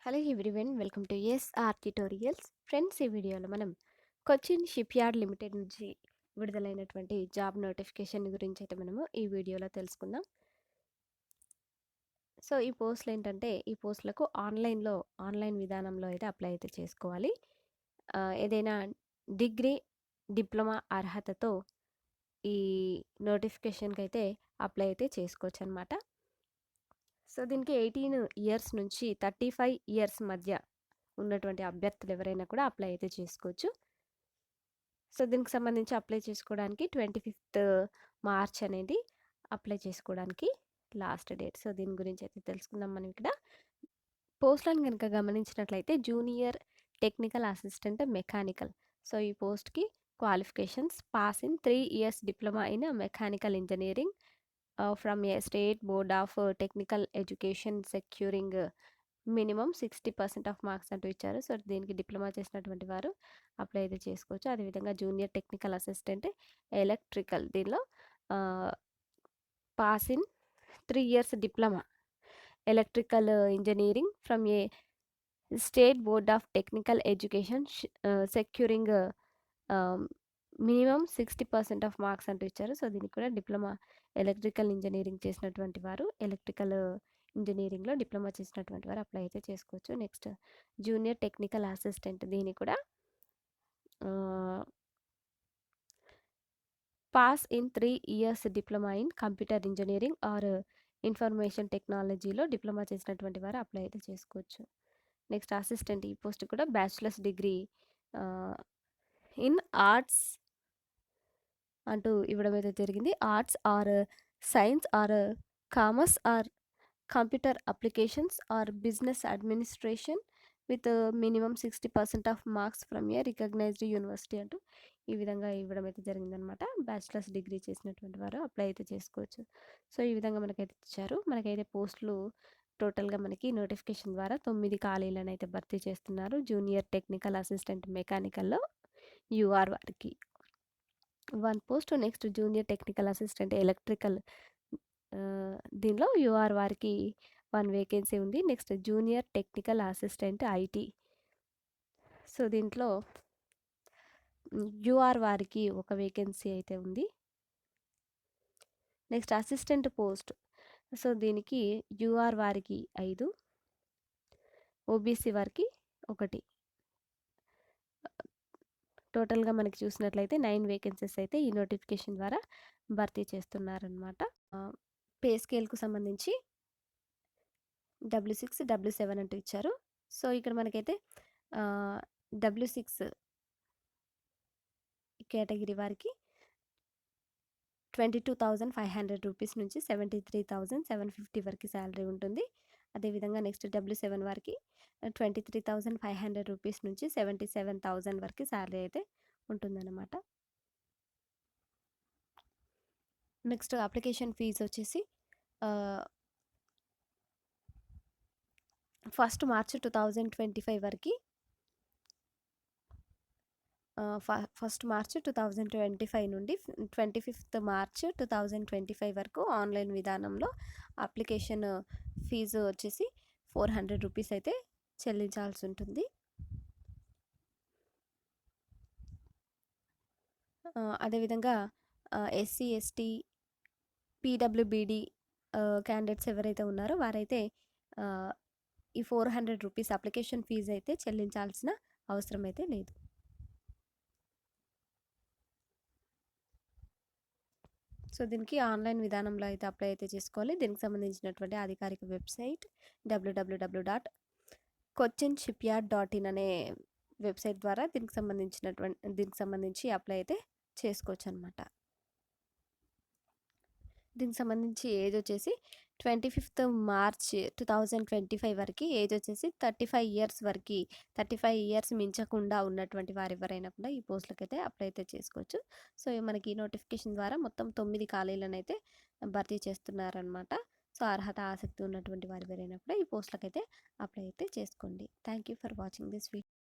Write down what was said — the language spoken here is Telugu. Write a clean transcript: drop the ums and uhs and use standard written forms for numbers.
Hello everyone, welcome to SR tutorials. Friends, ఈ వీడియోలో మనం కొచ్చిన్ షిప్ యార్డ్ లిమిటెడ్ నుంచి విడుదలైనటువంటి జాబ్ నోటిఫికేషన్ గురించి అయితే మనము ఈ వీడియోలో తెలుసుకుందాం. సో ఈ పోస్టులు ఏంటంటే, ఈ పోస్టులకు ఆన్లైన్ విధానంలో అయితే అప్లై అయితే చేసుకోవాలి. ఏదైనా డిగ్రీ, డిప్లొమా అర్హతతో ఈ నోటిఫికేషన్కి అయితే అప్లై అయితే చేసుకోవచ్చు అనమాట. సో దీనికి 18 ఇయర్స్ నుంచి 35 ఇయర్స్ మధ్య ఉన్నటువంటి అభ్యర్థులు ఎవరైనా కూడా అప్లై అయితే చేసుకోవచ్చు. సో దీనికి సంబంధించి అప్లై చేసుకోవడానికి 25th మార్చ్ అనేది అప్లై చేసుకోవడానికి లాస్ట్ డేట్. సో దీని గురించి అయితే తెలుసుకుందాం మనం ఇక్కడ. పోస్టులను కనుక గమనించినట్లయితే junior technical assistant mechanical. So ఈ పోస్ట్కి qualifications pass in 3 years diploma in mechanical engineering from A state board of technical education securing minimum 60% of marks అంటూ ఇచ్చారు. సో దీనికి డిప్లొమా చేసినటువంటి వారు అప్లై అయితే చేసుకోవచ్చు. అదేవిధంగా జూనియర్ టెక్నికల్ అసిస్టెంట్ ఎలక్ట్రికల్, దీనిలో pass in 3 years diploma electrical engineering from A state board of technical education securing minimum 60% of marks అంటూ ఇచ్చారు. సో దీనికి కూడా డిప్లొమా ఎలక్ట్రికల్ ఇంజనీరింగ్ చేసినటువంటి వారు, ఎలక్ట్రికల్ ఇంజనీరింగ్లో డిప్లొమా చేసినటువంటి వారు అప్లై అయితే చేసుకోవచ్చు. నెక్స్ట్ జూనియర్ టెక్నికల్ అసిస్టెంట్, దీనికి కూడా pass in 3 years diploma in computer engineering or information టెక్నాలజీలో డిప్లొమా చేసినటువంటి వారు అప్లై అయితే చేసుకోవచ్చు. నెక్స్ట్ అసిస్టెంట్, ఈ పోస్ట్ కూడా బ్యాచిలర్స్ డిగ్రీ ఇన్ ఆర్ట్స్ అంటూ ఇవ్వడం అయితే జరిగింది. Arts or science or commerce or computer applications or business administration with minimum 60% of marks from a recognised university అంటూ ఈ విధంగా ఇవ్వడం అయితే జరిగిందనమాట. బ్యాచిలర్స్ డిగ్రీ చేసినటువంటి వారు అప్లై అయితే చేసుకోవచ్చు. సో ఈ విధంగా మనకైతే ఇచ్చారు. మనకైతే పోస్టులు టోటల్గా మనకి నోటిఫికేషన్ ద్వారా 9 ఖాళీలను అయితే భర్తీ చేస్తున్నారు. జూనియర్ టెక్నికల్ అసిస్టెంట్ మెకానికల్లో యూఆర్ వారికి 1 post. Next junior technical assistant electrical, దీనిలో యూఆర్ వారికి 1 వేకెన్సీ ఉంది. Next junior technical assistant IT, so దీంట్లో యూఆర్ వారికి 1 వేకెన్సీ అయితే ఉంది. నెక్స్ట్ అసిస్టెంట్ పోస్ట్, సో దీనికి యూఆర్ వారికి 5, ఓబీసీ వారికి 1. టోటల్గా మనకి చూసినట్లయితే 9 వేకెన్సీస్ అయితే ఈ నోటిఫికేషన్ ద్వారా భర్తీ చేస్తున్నారనమాట. పే స్కేల్కు సంబంధించి W6, W7 అంటూ ఇచ్చారు. సో ఇక్కడ మనకైతే W6 కేటగిరీ వారికి 22,500 రూపీస్ నుంచి 73,750 వరకు శాలరీ ఉంటుంది. అదేవిధంగా నెక్స్ట్ W7 వారికి 23,500 రూపీస్ నుంచి 77,000 వరకు శాలరీ అయితే ఉంటుందన్నమాట. నెక్స్ట్ అప్లికేషన్ ఫీజు వచ్చేసి 1st మార్చ్ 2025 వరకు 1st మార్చ్ 2025 నుండి 25th మార్చ్ 2025 వరకు ఆన్లైన్ విధానంలో అప్లికేషన్ ఫీజు వచ్చేసి 400 రూపీస్ అయితే చెల్లించాల్సి ఉంటుంది. అదేవిధంగా ఎస్సీ, ఎస్టీ, పీడబ్ల్యూబీడీ క్యాండిడేట్స్ ఎవరైతే ఉన్నారో వారైతే ఈ 400 రూపీస్ అప్లికేషన్ ఫీజు అయితే చెల్లించాల్సిన అవసరం అయితే లేదు. సో దీనికి ఆన్లైన్ విధానంలో అయితే అప్లై అయితే చేసుకోవాలి. దీనికి సంబంధించినటువంటి అధికారిక వెబ్సైట్ www.cochinshipyard.in అనే వెబ్సైట్ ద్వారా దీనికి సంబంధించి అప్లై అయితే చేసుకోవచ్చు అనమాట. దీనికి సంబంధించి ఏజ్ వచ్చేసి 25th మార్చ్ 2025 వరకు, ఏజ్ వచ్చేసి 35 ఇయర్స్ వరకు, 35 ఇయర్స్ మించకుండా ఉన్నటువంటి వారు ఎవరైనా కూడా ఈ పోస్టులకు అయితే అప్లై అయితే చేసుకోవచ్చు. సో మనకి ఈ నోటిఫికేషన్ ద్వారా మొత్తం 9 ఖాళీలను అయితే భర్తీ చేస్తున్నారనమాట. సో అర్హత, ఆసక్తి ఉన్నటువంటి వారు ఎవరైనా కూడా ఈ పోస్టులకు అయితే అప్లై అయితే చేసుకోండి. Thank you for watching this video.